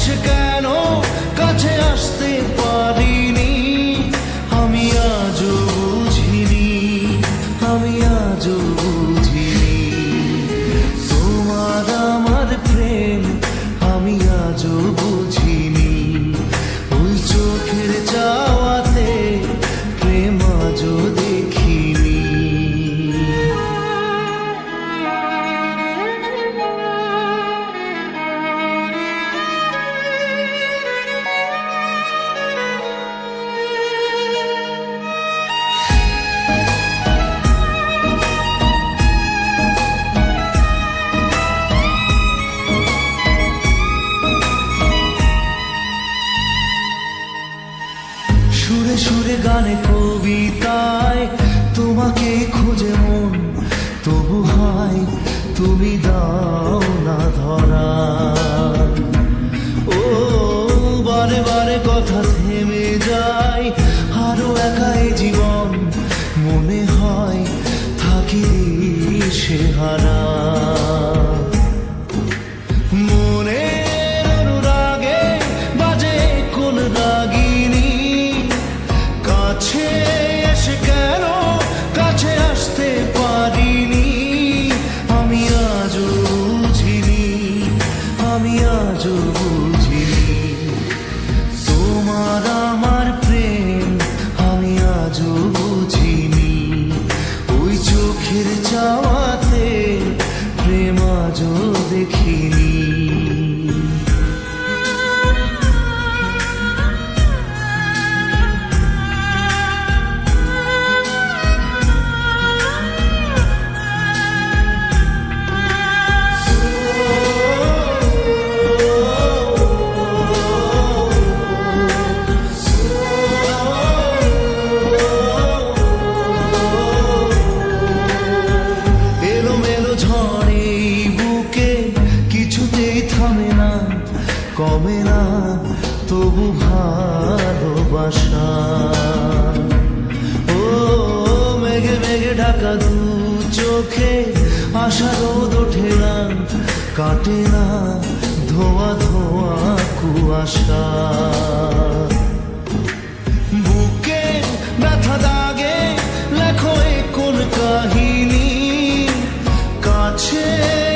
এসে কেন কাছে আসতে পারিনি, আমি আজও বুঝিনি, আমি আজও বুঝিনি তোমার আমার প্রেম, আমি আজও বুঝিনি। ওই চোখের চাওয়াতে প্রেম আজও দেখিনি। সুরে সুরে গানে কবিতায় তোমাকে খুঁজে মন, তবু হয় তুমি দাও না ধরা। ও বারে বারে কথা থেমে যায়, আরো একাই জীবন মনে হয় থাকি সে হারা। মনের অনুরাগে বাজে কোন রাগিনী, কাছে এসে কেন কাছে আসতে পারিনি, আমি আজও বুঝিনি, আমি আজও বুঝিনি তোমার আমার প্রেম, আমি আজও বুঝিনি। ওই চোখের চাওয়াতে প্রেম আজও দেখিনি। ঝড়ে বুকে কিছুতেই থামে না, কমে না তবু ভালোবাসা। ও মেঘে মেঘে ঢাকা দু চোখে আশা রোদ ওঠে না, কাটে না ধোয়া ধোয়া কুয়াশা। বুকে ব্যথা দাগে লেখো কোন কাহিনী, কাছে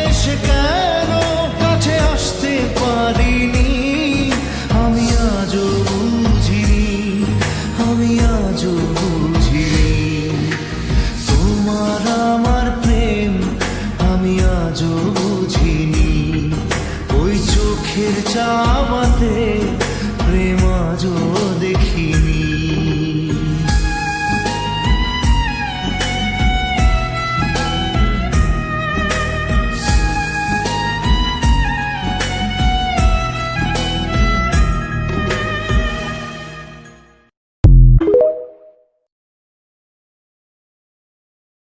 এসে কেন কাছে আসতে পারিনি, আমি আজও বুঝিনি, আমি আজও বুঝিনি তোমার আমার প্রেম, আমি আজও বুঝিনি। ওই চোখের চাওয়াতে প্রেম আজও দেখিনি।